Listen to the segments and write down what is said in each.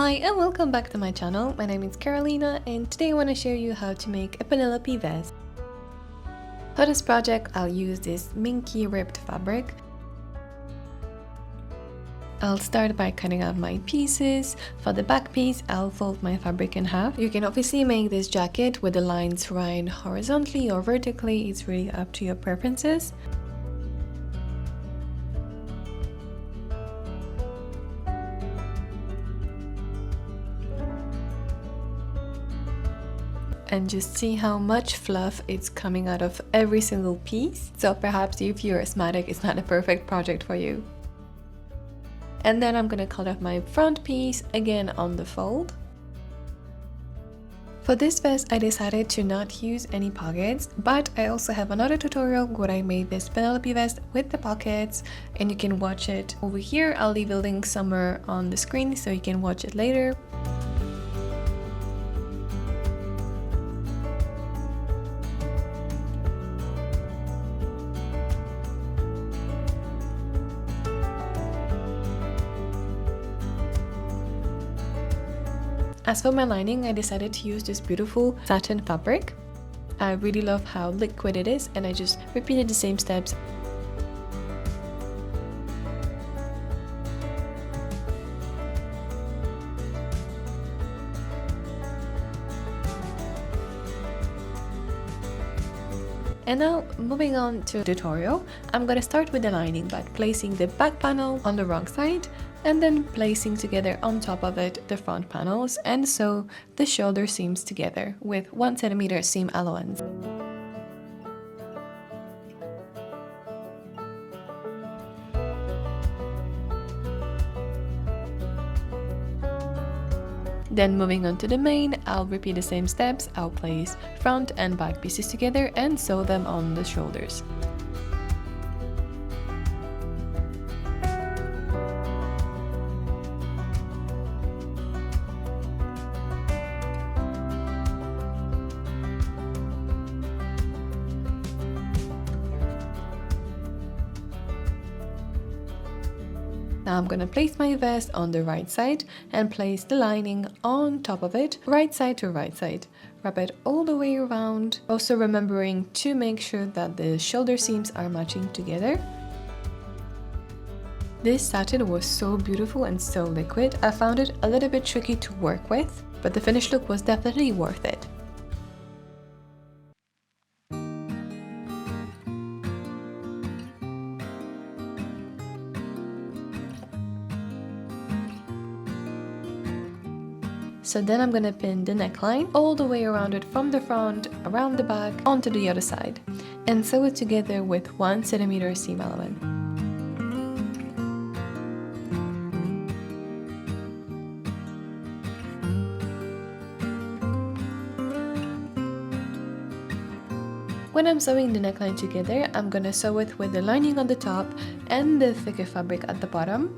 Hi and welcome back to my channel. My name is Carolina and today I want to show you how to make a Penelope vest. For this project I'll use this minky ribbed fabric. I'll start by cutting out my pieces. For the back piece I'll fold my fabric in half. You can obviously make this jacket with the lines run horizontally or vertically, it's really up to your preferences. And just see how much fluff is coming out of every single piece. So perhaps if you're asthmatic, it's not a perfect project for you. And then I'm gonna cut off my front piece again on the fold. For this vest, I decided to not use any pockets, but I also have another tutorial where I made this Penelope vest with the pockets, and you can watch it over here. I'll leave a link somewhere on the screen so you can watch it later. As for my lining, I decided to use this beautiful satin fabric. I really love how liquid it is, and I just repeated the same steps. And now, moving on to the tutorial, I'm gonna start with the lining by placing the back panel on the wrong side and then placing together on top of it the front panels and sew the shoulder seams together with 1 cm seam allowance. Then moving on to the mane, I'll repeat the same steps. I'll place front and back pieces together and sew them on the shoulders. Now I'm gonna place my vest on the right side and place the lining on top of it, right side to right side. Wrap it all the way around, also remembering to make sure that the shoulder seams are matching together. This satin was so beautiful and so liquid, I found it a little bit tricky to work with, but the finished look was definitely worth it. So then I'm gonna pin the neckline all the way around it from the front, around the back, onto the other side, and sew it together with 1 cm seam allowance. When I'm sewing the neckline together, I'm gonna sew it with the lining on the top and the thicker fabric at the bottom.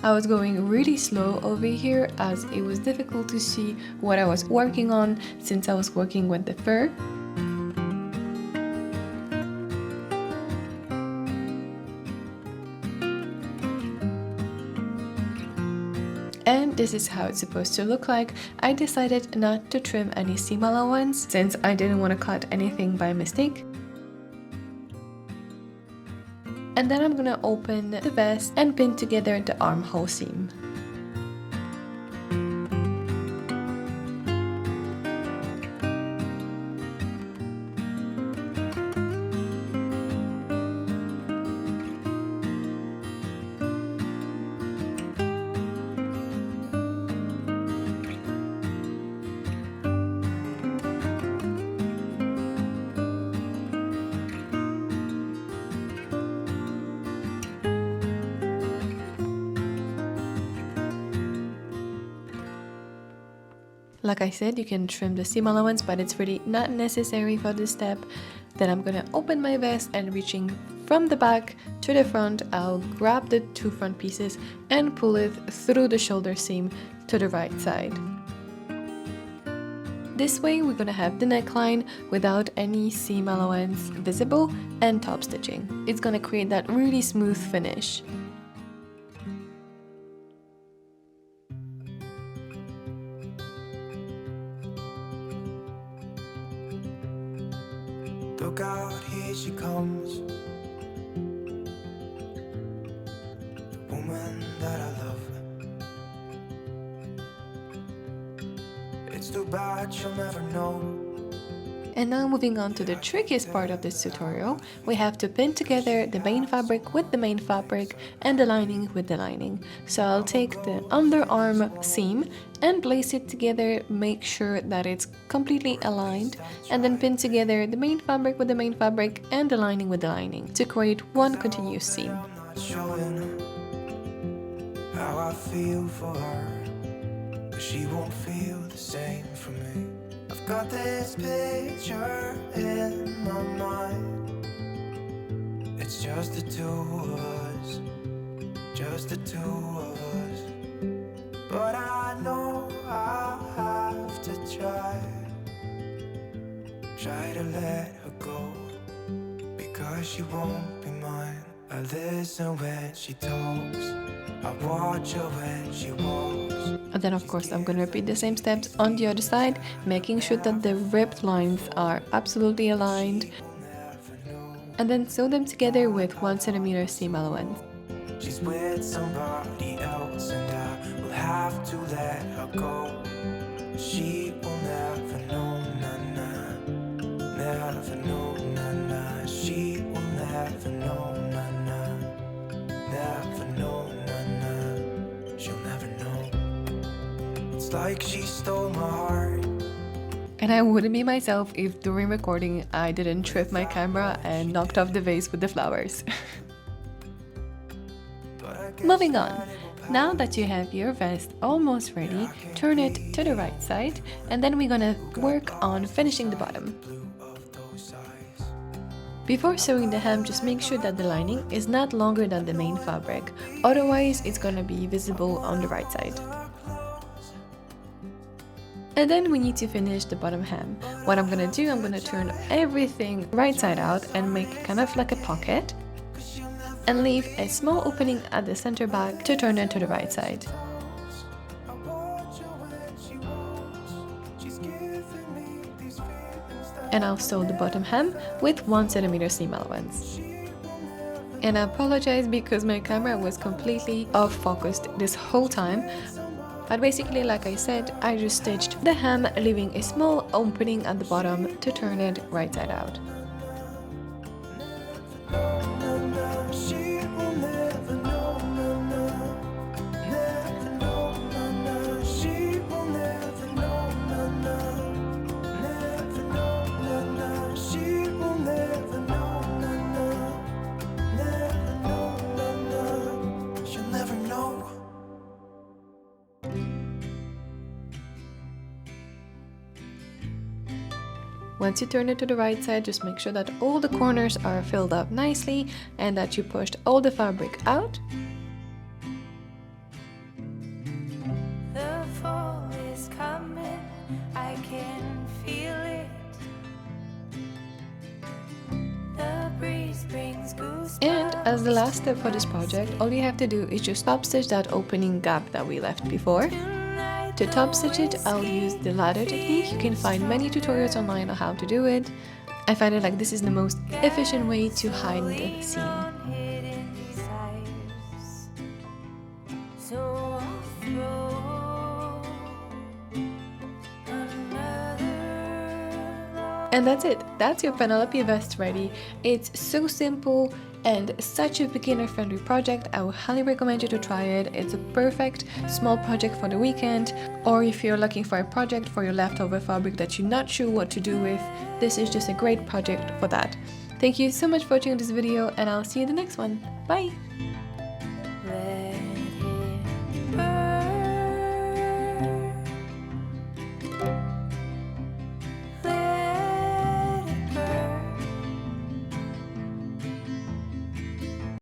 I was going really slow over here as it was difficult to see what I was working on since I was working with the fur. And this is how it's supposed to look like. I decided not to trim any seam allowance since I didn't want to cut anything by mistake. And then I'm gonna open the vest and pin together the armhole seam. Like I said, you can trim the seam allowance, but it's really not necessary for this step. Then I'm gonna open my vest and reaching from the back to the front, I'll grab the two front pieces and pull it through the shoulder seam to the right side. This way we're gonna have the neckline without any seam allowance visible and top stitching. It's gonna create that really smooth finish. Look out, here she comes, the woman that I love. It's too bad she'll never know. And now moving on to the trickiest part of this tutorial, we have to pin together the main fabric with the main fabric and the lining with the lining. So I'll take the underarm seam and place it together, make sure that it's completely aligned, and then pin together the main fabric with the main fabric and the lining with the lining to create one continuous seam. I'm not showing how I feel for her, but she won't feel the same for me. I've got this picture in my mind. It's just the two of us, just the two of us. But I know I'll have to try to let her go, because she won't be mine. I listen when she talks, I watch her when she walks. And then of course I'm going to repeat the same steps on the other side, making sure that the ripped lines are absolutely aligned, and then sew them together with 1 centimeter seam allowance. She's with somebody else and I will have to let her go. She will never know, na-na, never know, na-na. She will never know, na-na, never know, na-na. She'll never know. It's like she stole my heart. And I wouldn't be myself if during recording I didn't trip my camera and knocked off the vase with the flowers. Moving on. Now that you have your vest almost ready, turn it to the right side, and then we're gonna work on finishing the bottom. Before sewing the hem, just make sure that the lining is not longer than the main fabric, otherwise it's gonna be visible on the right side. And then we need to finish the bottom hem. What I'm gonna do, I'm gonna turn everything right side out and make kind of like a pocket, and leave a small opening at the center back to turn it to the right side. And I'll sew the bottom hem with 1 centimeter seam allowance. And I apologize because my camera was completely off focused this whole time. But basically, like I said, I just stitched the hem, leaving a small opening at the bottom to turn it right side out. Once you turn it to the right side, just make sure that all the corners are filled up nicely and that you pushed all the fabric out. The fall is coming, I can feel it. The breeze brings goosebumps. And as the last step for this project, all you have to do is just top stitch that opening gap that we left before. To top stitch it, I'll use the ladder technique. You can find many tutorials online on how to do it. I find it like this is the most efficient way to hide the seam. And that's it. That's your Penelope vest ready. It's so simple and such a beginner-friendly project. I would highly recommend you to try it. It's a perfect small project for the weekend, or if you're looking for a project for your leftover fabric that you're not sure what to do with, this is just a great project for that. Thank you so much for watching this video, and I'll see you in the next one. Bye!